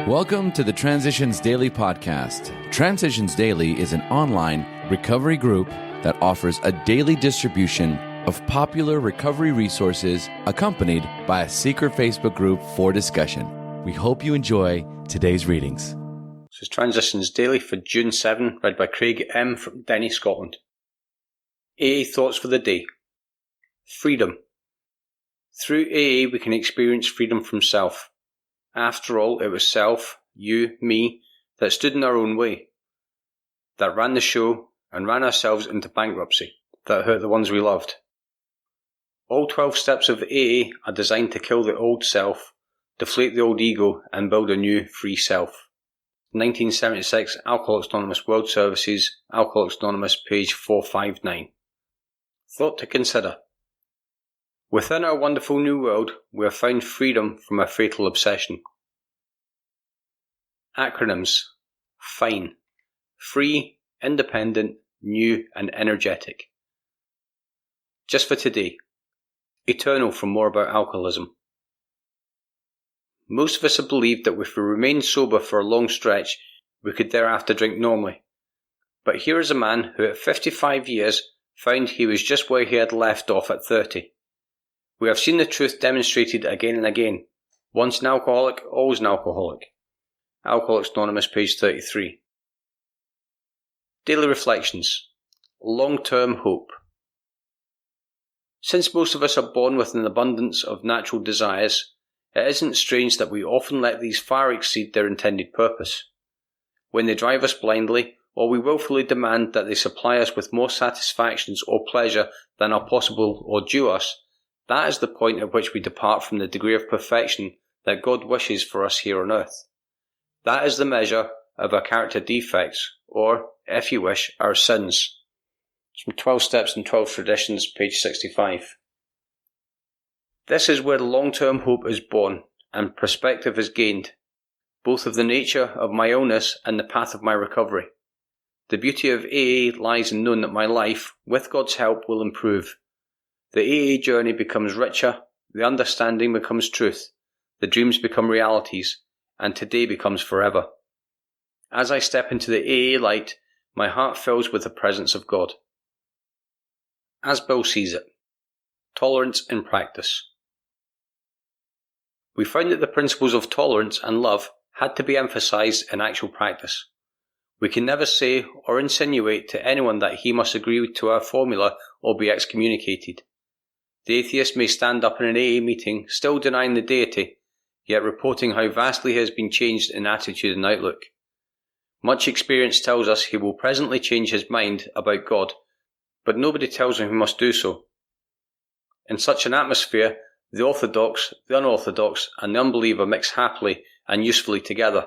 Welcome to the Transitions Daily podcast. Transitions Daily is an online recovery group that offers a daily distribution of popular recovery resources accompanied by a secret Facebook group for discussion. We hope you enjoy today's readings. This is Transitions Daily for June 7, read by Craig M. from Denny, Scotland. AA Thoughts for the Day. Freedom. Through AA we can experience freedom from self. After all, it was self, you, me, that stood in our own way, that ran the show and ran ourselves into bankruptcy, that hurt the ones we loved. All 12 steps of AA are designed to kill the old self, deflate the old ego, and build a new, free self. 1976, Alcoholics Anonymous World Services, Alcoholics Anonymous, page 459. Thought to consider. Within our wonderful new world, we have found freedom from a fatal obsession. Acronyms. FINE. Free, independent, new and energetic. Just for today. Eternal for more about alcoholism. Most of us have believed that if we remained sober for a long stretch, we could thereafter drink normally. But here is a man who at 55 years found he was just where he had left off at 30. We have seen the truth demonstrated again and again. Once an alcoholic, always an alcoholic. Alcoholics Anonymous, page 33. Daily Reflections. Long-term hope. Since most of us are born with an abundance of natural desires, it isn't strange that we often let these far exceed their intended purpose. When they drive us blindly, or we willfully demand that they supply us with more satisfactions or pleasure than are possible or due us, that is the point at which we depart from the degree of perfection that God wishes for us here on earth. That is the measure of our character defects, or, if you wish, our sins. It's from 12 Steps and 12 Traditions, page 65. This is where the long-term hope is born, and perspective is gained, both of the nature of my illness and the path of my recovery. The beauty of AA lies in knowing that my life, with God's help, will improve. The AA journey becomes richer, the understanding becomes truth, the dreams become realities, and today becomes forever. As I step into the AA light, my heart fills with the presence of God. As Bill sees it. Tolerance in practice. We found that the principles of tolerance and love had to be emphasized in actual practice. We can never say or insinuate to anyone that he must agree to our formula or be excommunicated. The atheist may stand up in an AA meeting, still denying the deity, yet reporting how vastly he has been changed in attitude and outlook. Much experience tells us he will presently change his mind about God, but nobody tells him he must do so. In such an atmosphere, the orthodox, the unorthodox, and the unbeliever mix happily and usefully together.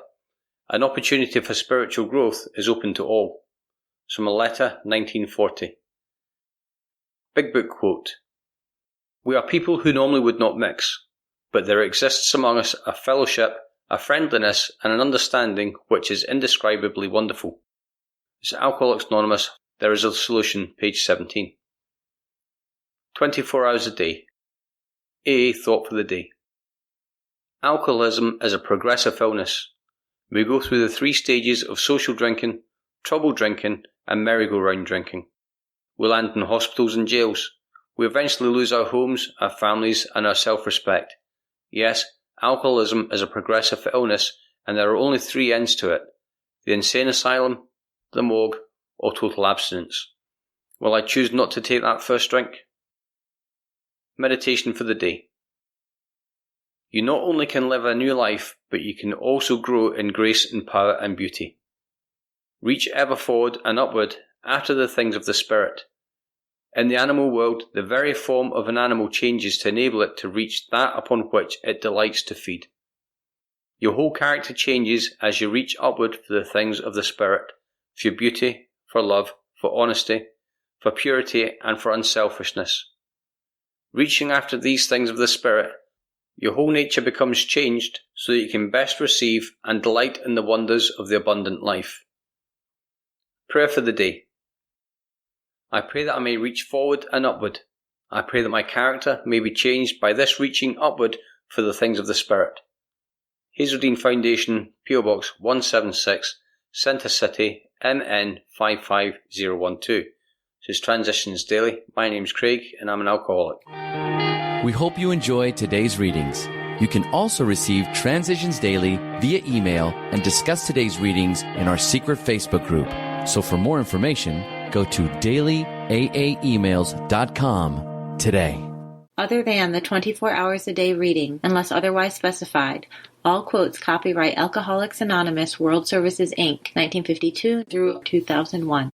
An opportunity for spiritual growth is open to all. From a letter, 1940. Big Book quote. We are people who normally would not mix, but there exists among us a fellowship, a friendliness, and an understanding which is indescribably wonderful. It's Alcoholics Anonymous, There is a Solution, page 17. 24 hours a day. AA Thought for the Day. Alcoholism is a progressive illness. We go through the 3 stages of social drinking, trouble drinking, and merry-go-round drinking. We land in hospitals and jails. We eventually lose our homes, our families, and our self-respect. Yes, alcoholism is a progressive illness, and there are only 3 ends to it: the insane asylum, the morgue, or total abstinence. Will I choose not to take that first drink? Meditation for the day. You not only can live a new life, but you can also grow in grace and power and beauty. Reach ever forward and upward after the things of the Spirit. In the animal world, the very form of an animal changes to enable it to reach that upon which it delights to feed. Your whole character changes as you reach upward for the things of the Spirit, for beauty, for love, for honesty, for purity, and for unselfishness. Reaching after these things of the Spirit, your whole nature becomes changed so that you can best receive and delight in the wonders of the abundant life. Prayer for the day. I pray that I may reach forward and upward. I pray that my character may be changed by this reaching upward for the things of the Spirit. Hazeldean Foundation, PO Box 176, Center City, MN 55012. This is Transitions Daily. My name's Craig and I'm an alcoholic. We hope you enjoyed today's readings. You can also receive Transitions Daily via email and discuss today's readings in our secret Facebook group. So for more information, go to dailyaaemails.com today. Other than the 24 hours a day reading, unless otherwise specified, all quotes copyright Alcoholics Anonymous World Services, Inc., 1952 through 2001.